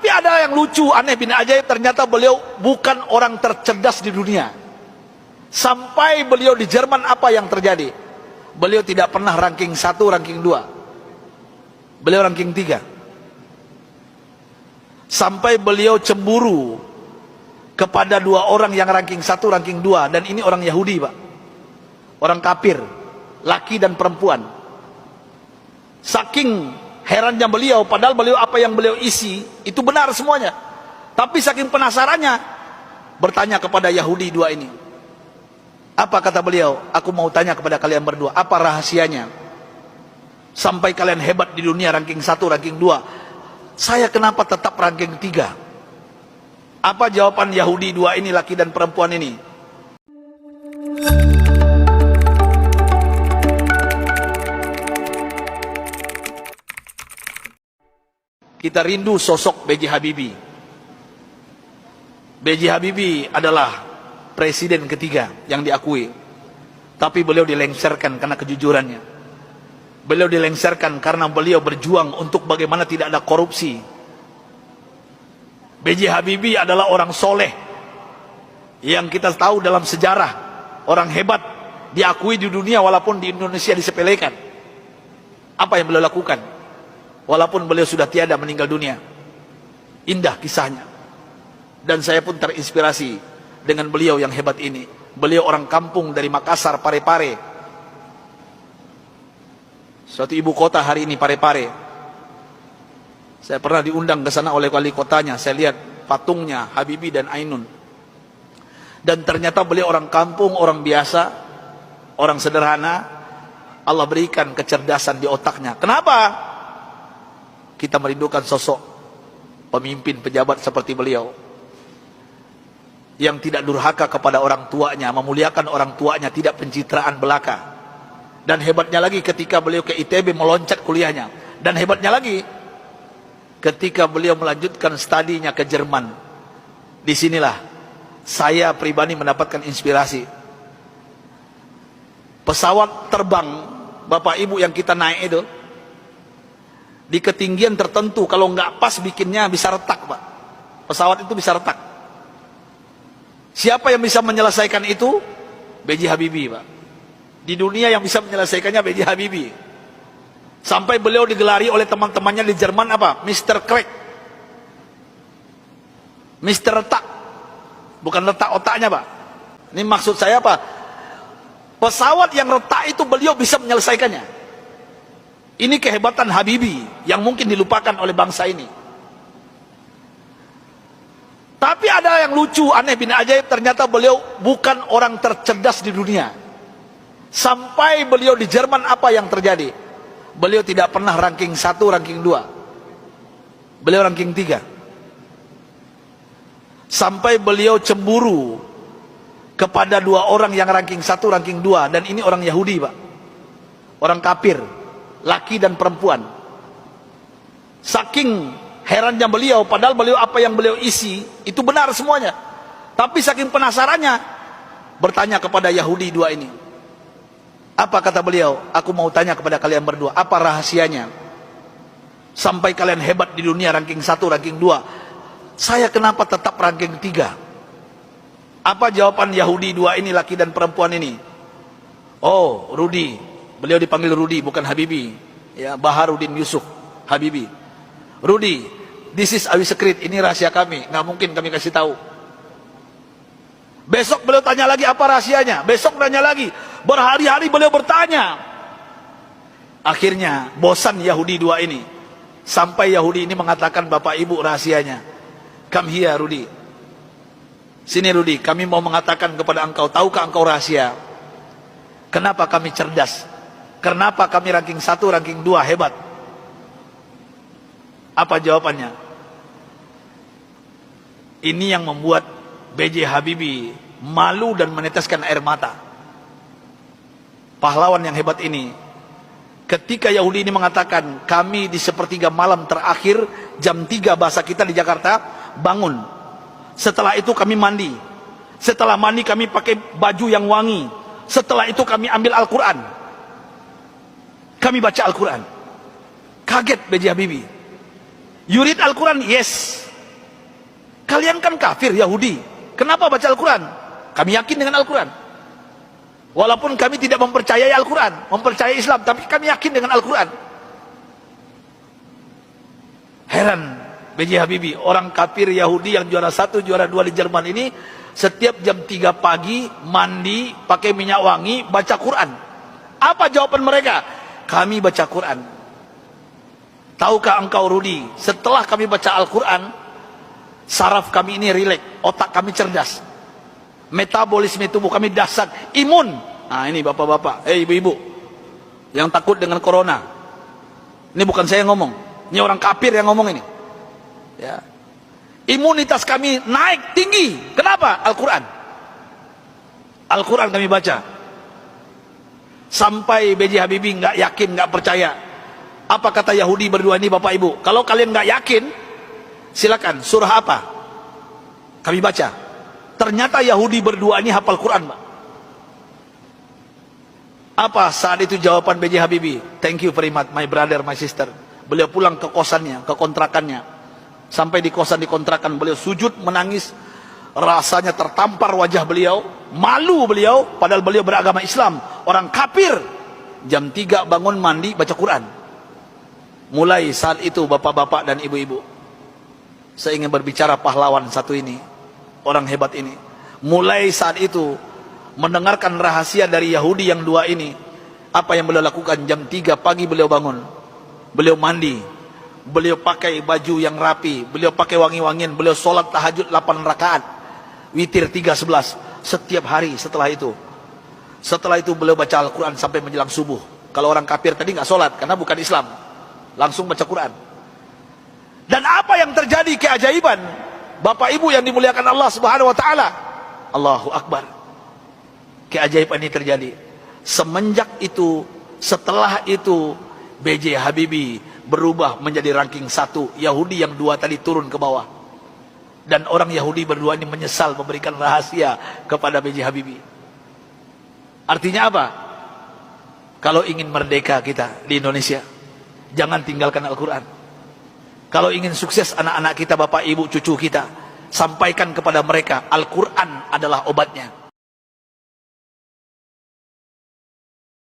Tapi ada yang lucu, aneh bin ajaib, ternyata beliau bukan orang tercerdas di dunia. Sampai beliau di Jerman, apa yang terjadi? Beliau tidak pernah ranking 1, ranking 2. Beliau ranking 3. Sampai beliau cemburu kepada 2 orang yang ranking 1, ranking 2. Dan ini orang Yahudi, Pak. Orang kafir, laki dan perempuan. Saking herannya beliau, padahal beliau apa yang beliau isi itu benar semuanya. Tapi saking penasarannya, bertanya kepada Yahudi 2 ini. Apa kata beliau? Aku mau tanya kepada kalian berdua, apa rahasianya sampai kalian hebat di dunia, ranking 1, ranking 2? Saya kenapa tetap ranking 3? Apa jawaban Yahudi 2 ini, laki dan perempuan ini? Kita rindu sosok B.J. Habibie. B.J. Habibie adalah presiden ketiga yang diakui. Tapi beliau dilengsarkan karena kejujurannya. Beliau dilengsarkan karena beliau berjuang untuk bagaimana tidak ada korupsi. B.J. Habibie adalah orang soleh yang kita tahu dalam sejarah, orang hebat, diakui di dunia walaupun di Indonesia disepelekan. Apa yang beliau lakukan? Walaupun beliau sudah tiada, meninggal dunia. Indah kisahnya. Dan saya pun terinspirasi dengan beliau yang hebat ini. Beliau orang kampung dari Makassar, Parepare. Suatu ibu kota hari ini, Parepare. Saya pernah diundang ke sana oleh wali kotanya. Saya lihat patungnya Habibie dan Ainun. Dan ternyata beliau orang kampung, orang biasa, orang sederhana. Allah berikan kecerdasan di otaknya. Kenapa? Kita merindukan sosok pemimpin pejabat seperti beliau, yang tidak durhaka kepada orang tuanya, memuliakan orang tuanya, tidak pencitraan belaka. Dan hebatnya lagi ketika beliau ke ITB meloncat kuliahnya. Dan hebatnya lagi ketika beliau melanjutkan studinya ke Jerman. Disinilah saya pribadi mendapatkan inspirasi. Pesawat terbang Bapak Ibu yang kita naik itu, di ketinggian tertentu, kalau nggak pas bikinnya bisa retak, Pak. Pesawat itu bisa retak. Siapa yang bisa menyelesaikan itu? B.J. Habibie, Pak. Di dunia yang bisa menyelesaikannya B.J. Habibie. Sampai beliau digelari oleh teman-temannya di Jerman apa? Mr. Crack. Mr. Retak. Bukan letak otaknya, Pak. Ini maksud saya apa? Pesawat yang retak itu beliau bisa menyelesaikannya. Ini kehebatan Habibie yang mungkin dilupakan oleh bangsa ini. Tapi ada yang lucu, aneh bin ajaib, ternyata beliau bukan orang tercerdas di dunia. Sampai beliau di Jerman, apa yang terjadi? Beliau tidak pernah ranking 1, ranking 2. Beliau ranking 3. Sampai beliau cemburu kepada 2 orang yang ranking 1, ranking 2. Dan ini orang Yahudi, Pak. Orang kafir, laki dan perempuan. Saking herannya beliau, padahal beliau apa yang beliau isi itu benar semuanya. Tapi saking penasarannya, bertanya kepada Yahudi 2 ini. Apa kata beliau? Aku mau tanya kepada kalian berdua, apa rahasianya sampai kalian hebat di dunia, ranking 1, ranking 2? Saya kenapa tetap ranking 3? Apa jawaban Yahudi 2 ini, laki dan perempuan ini? Oh, Rudi. Beliau dipanggil Rudi, bukan Habibie. Ya, Baharudin Yusuf Habibie. Rudi, this is our secret. Ini rahasia kami, nggak mungkin kami kasih tahu. Besok beliau tanya lagi, apa rahasianya? Besok tanya lagi. Berhari-hari beliau bertanya. Akhirnya bosan Yahudi 2 ini. Sampai Yahudi ini mengatakan, Bapak Ibu, rahasianya. Come here, Rudi. Sini, Rudi, kami mau mengatakan kepada engkau, tahukah engkau rahasia? Kenapa kami cerdas? Kenapa kami ranking 1, ranking 2 hebat? Apa jawabannya? Ini yang membuat B.J. Habibie malu dan meneteskan air mata. Pahlawan yang hebat ini, ketika Yahudi ini mengatakan, kami di sepertiga malam terakhir, jam 3 bahasa kita di Jakarta, bangun. Setelah itu kami mandi. Setelah mandi kami pakai baju yang wangi. Setelah itu kami ambil Al-Quran. Kami baca Al-Quran. Kaget B.J. Habibie. You read Al-Quran? Yes. Kalian kan kafir Yahudi, kenapa baca Al-Quran? Kami yakin dengan Al-Quran. Walaupun kami tidak mempercayai Al-Quran, mempercayai Islam, tapi kami yakin dengan Al-Quran. Heran B.J. Habibie, orang kafir Yahudi yang juara 1, juara 2 di Jerman ini, setiap jam 3 pagi mandi pakai minyak wangi, baca Quran. Apa jawaban mereka? Kami baca Quran. Tahukah engkau Rudi, setelah kami baca Al-Quran, saraf kami ini rileks, otak kami cerdas, metabolisme tubuh kami dahsyat, imun. Nah ini bapak-bapak, ibu-ibu yang takut dengan corona, ini bukan saya yang ngomong, ini orang kafir yang ngomong ini ya. Imunitas kami naik tinggi, kenapa? Al-Quran. Al-Quran kami baca. Sampai B.J. Habibie nggak yakin, nggak percaya. Apa kata Yahudi berdua ini bapak ibu? Kalau kalian nggak yakin, silakan, surah apa? Kami baca. Ternyata Yahudi berdua ini hafal Quran, Pak. Apa saat itu jawaban B.J. Habibie? Thank you very much, my brother, my sister. Beliau pulang ke kosannya, ke kontrakannya. Sampai di kosan di kontrakan beliau sujud menangis. Rasanya tertampar wajah beliau, malu beliau, padahal beliau beragama Islam, orang kafir. Jam 3 bangun mandi baca Quran. Mulai saat itu bapak-bapak dan ibu-ibu, saya ingin berbicara pahlawan satu ini, orang hebat ini. Mulai saat itu mendengarkan rahasia dari Yahudi yang dua ini, apa yang beliau lakukan? Jam 3 pagi beliau bangun, beliau mandi, beliau pakai baju yang rapi, beliau pakai wangi-wangian, beliau sholat tahajud 8 rakaat, witir 3:11 setiap hari. Setelah itu beliau baca Al-Quran sampai menjelang subuh. Kalau orang kafir tadi nggak sholat karena bukan Islam, langsung baca Quran. Dan apa yang terjadi keajaiban, bapak ibu yang dimuliakan Allah Subhanahu wa taala, Allahu Akbar. Keajaiban ini terjadi. Semenjak itu, setelah itu, B.J. Habibie berubah menjadi ranking 1. Yahudi yang 2 tadi turun ke bawah. Dan orang Yahudi berdua ini menyesal memberikan rahasia kepada B.J. Habibie. Artinya apa? Kalau ingin merdeka kita di Indonesia, jangan tinggalkan Al-Quran. Kalau ingin sukses anak-anak kita, bapak, ibu, cucu kita, sampaikan kepada mereka Al-Quran adalah obatnya.